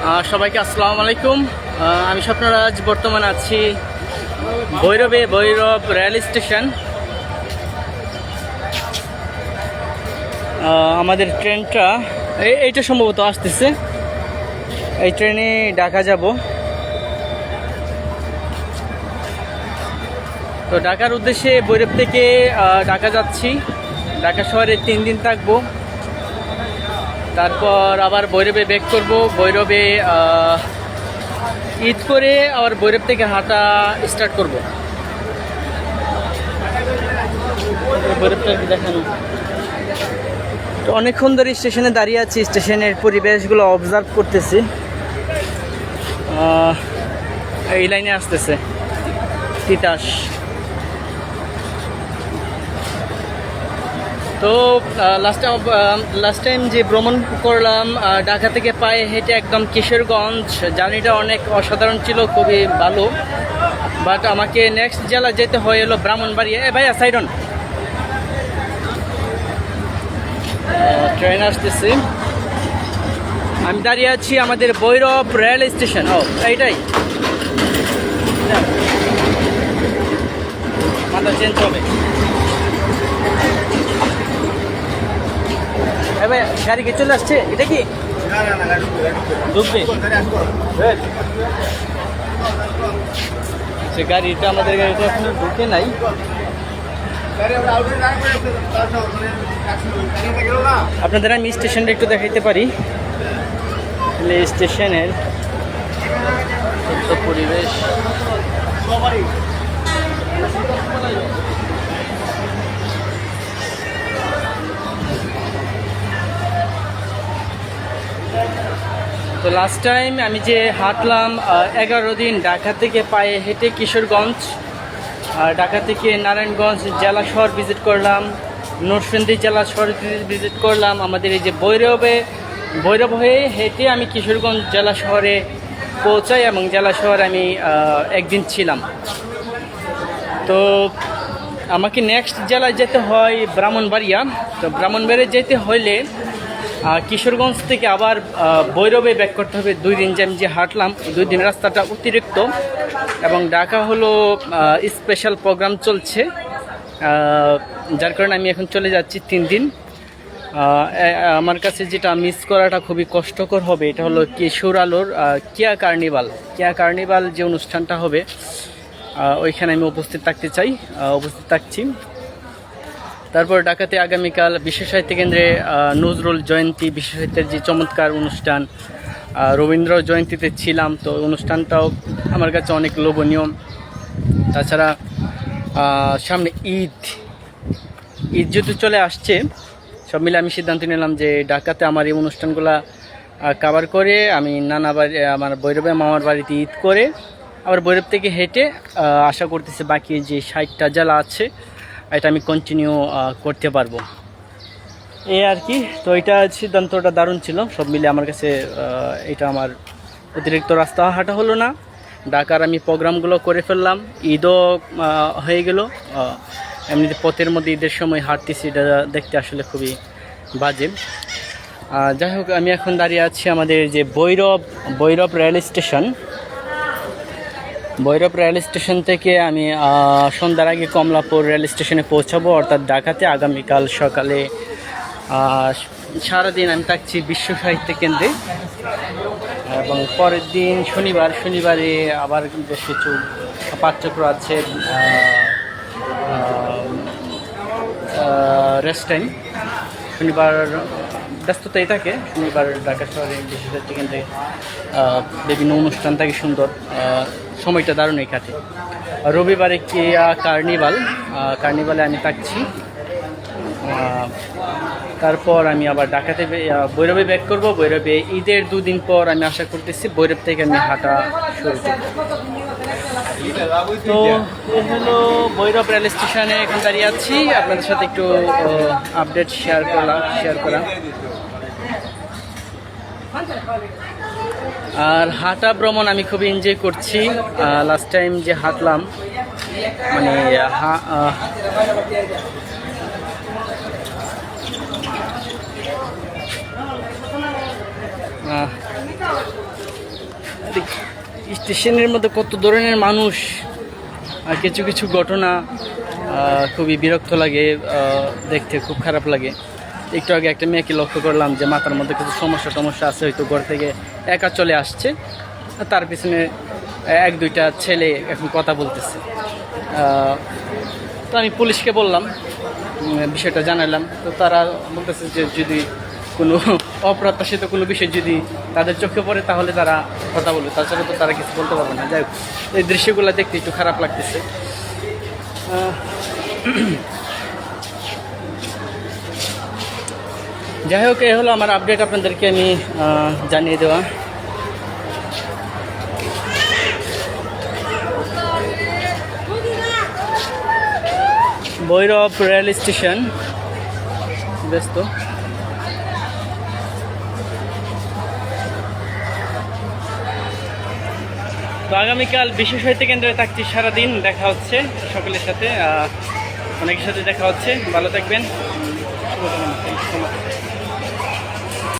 সবাইকে আসসালামু আলাইকুম। আমি স্বপ্নরাজ, বর্তমানে আছি ভৈরবে, ভৈরব রেল স্টেশন। আমাদের ট্রেনটা এইটা সম্ভবত আসতেছে, এই ট্রেনে ঢাকা যাব। তো ঢাকার উদ্দেশ্যে ভৈরব থেকে ঢাকা যাচ্ছি। ঢাকা শহরে 3 দিন থাকবো, তারপর আবার ভৈরবে ব্যাক করব। ভৈরবে ঈদ করে আবার ভৈরব থেকে হাঁটা স্টার্ট করব। ভৈরবটা দেখানো। তো অনেকক্ষণ ধরে স্টেশনে দাঁড়িয়ে আছি, স্টেশনের পরিবেশগুলো অবজার্ভ করতেছি। এই লাইনে আসতেছে তিতাস। তো লাস্ট টাইম যে ভ্রমণ করলাম ঢাকা থেকে পায়ে হেঁটে একদম কিশোরগঞ্জ, জার্নিটা অনেক অসাধারণ ছিল, খুবই ভালো। বাট আমাকে নেক্সট জেলা যেতে হয় হলো ব্রাহ্মণবাড়িয়া। ভাইয়া সাইডন, ট্রেন আসতেছি। আমি দাঁড়িয়ে আছি আমাদের ভৈরব রেল স্টেশন। এইটাই মাথা চেঞ্জ হবে। ভাই গাড়ি কে চলে আসছে, এটা কি ঢুকবে? গাড়িটা আমাদের গাড়িটা এখনো ঢুকে নাই। আপনাদের আমি স্টেশনটা একটু দেখাইতে পারি। স্টেশনের পরিবেশ তো লাস্ট টাইম আমি যে হাঁটলাম 11 দিন ঢাকা থেকে পায়ে হেঁটে কিশোরগঞ্জ, ঢাকা থেকে নারায়ণগঞ্জ জেলা শহর ভিজিট করলাম, নরসিংদী জেলা শহর ভিজিট করলাম। আমাদের এই যে ভৈরব হয়ে হেঁটে আমি কিশোরগঞ্জ জেলা শহরে পৌঁছাই এবং জেলা শহরে আমি একদিন ছিলাম। তো আমাকে নেক্সট জেলায় যেতে হয় ব্রাহ্মণবাড়িয়া। তো ব্রাহ্মণবাড়িয়া যেতে হইলে কিশোরগঞ্জ থেকে আবার ভৈরবে ব্যাক করতে হবে। 2 দিন যে আমি যে হাঁটলাম, 2 দিন রাস্তাটা অতিরিক্ত, এবং ঢাকা হলো স্পেশাল প্রোগ্রাম চলছে, যার কারণে আমি এখন চলে যাচ্ছি 3 দিন। আমার কাছে যেটা মিস করাটা খুবই কষ্টকর হবে, এটা হলো কিশোর আলোর কিয়া কার্নিভাল যে অনুষ্ঠানটা হবে, ওইখানে আমি উপস্থিত থাকছি। তারপর ঢাকাতে আগামীকাল বিশ্ব সাহিত্য কেন্দ্রে নজরুল জয়ন্তী, বিশ্ব সাহিত্যের যে চমৎকার অনুষ্ঠান, রবীন্দ্র জয়ন্তীতে ছিলাম, তো অনুষ্ঠানটাও আমার কাছে অনেক লোভনীয়। তাছাড়া সামনে ঈদ যেহেতু চলে আসছে, সব মিলে আমি সিদ্ধান্ত নিলাম যে ঢাকাতে আমার এই অনুষ্ঠানগুলা কভার করে আমি আমার ভৈরবে মামার বাড়িতে ঈদ করে আবার ভৈরব থেকে হেঁটে আশা করতেছি বাকি যে 60টা জেলা আছে এটা আমি কন্টিনিউ করতে পারবো, এই আর কি। তো এটা সিদ্ধান্তটা দারুণ ছিল। সব মিলে আমার কাছে এটা আমার অতিরিক্ত রাস্তা হাঁটা হলো না, ঢাকার আমি প্রোগ্রামগুলো করে ফেললাম, ঈদও হয়ে গেল। এমনিতে পথের মধ্যে ঈদের সময় হাঁটতেছি, এটা দেখতে আসলে খুবই বাজে। যাই হোক, আমি এখন দাঁড়িয়ে আছি আমাদের যে Bhairab rail station. Bhairab rail station থেকে আমি সন্ধ্যার আগে কমলাপুর রেল স্টেশনে পৌঁছাবো, অর্থাৎ ঢাকাতে। আগামীকাল সকালে সারাদিন আমি থাকছি বিশ্ব সাহিত্য কেন্দ্রে, এবং পরের দিন শনিবারে আবার বেশ কিছু পাঠচক্র আছে, রেস্ট টাইম। শনিবার ব্যস্ততাই থাকে, শনিবার ঢাকা শহরে বিশ্ব সাহিত্য কেন্দ্রে বিভিন্ন অনুষ্ঠান থাকে, সুন্দর, সময়টা দারুণই কাটে। রবিবারে কিয়া কার্নিভালে আমি থাকছি। তারপর আমি আবার ঢাকাতে ভৈরবে ব্যাক করব। ভৈরবে ঈদের 2 দিন পর আমি আশা করতেছি ভৈরব থেকে আমি হাঁটা শুরু করব। তো এই হলো ভৈরব রেল স্টেশনে এখন দাঁড়িয়ে আছি, আপনাদের সাথে একটু আপডেট শেয়ার করা। আর হাঁটা ভ্রমণ আমি খুবই এনজয় করছি। লাস্ট টাইম যে হাঁটলাম, মানে স্টেশনের মধ্যে কত ধরনের মানুষ, আর কিছু কিছু ঘটনা খুবই বিরক্ত লাগে, দেখতে খুব খারাপ লাগে। একটু আগে একটা মেয়েকে লক্ষ্য করলাম যে মাথার মধ্যে কিছু সমস্যা আছে, হয়তো ঘর থেকে একা চলে আসছে, তার পিছনে এক দুইটা ছেলে এখন কথা বলতেছে। তো আমি পুলিশকে বললাম, বিষয়টা জানালাম। তো তারা বলতেছে যে যদি কোনো অপ্রত্যাশিত কোনো বিষয় যদি তাদের চোখে পড়ে তাহলে তারা কথা বলবে, তাছাড়া তো তারা কিছু বলতে পারবে না। যাই হোক, এই দৃশ্যগুলো দেখতে একটু খারাপ লাগতেছে। যাই হোক, এই হলো আমার আপডেট, আপনাদেরকে আমি জানিয়ে দেওয়া। ভৈরব রেল স্টেশন ব্যস্ত। তো আগামীকাল বিশ্ব সাহিত্য কেন্দ্রে থাকছি সারাদিন, দেখা হচ্ছে সকলের সাথে, অনেকের সাথে দেখা হচ্ছে। ভালো থাকবেন, শুভকামনা। Thank you so much.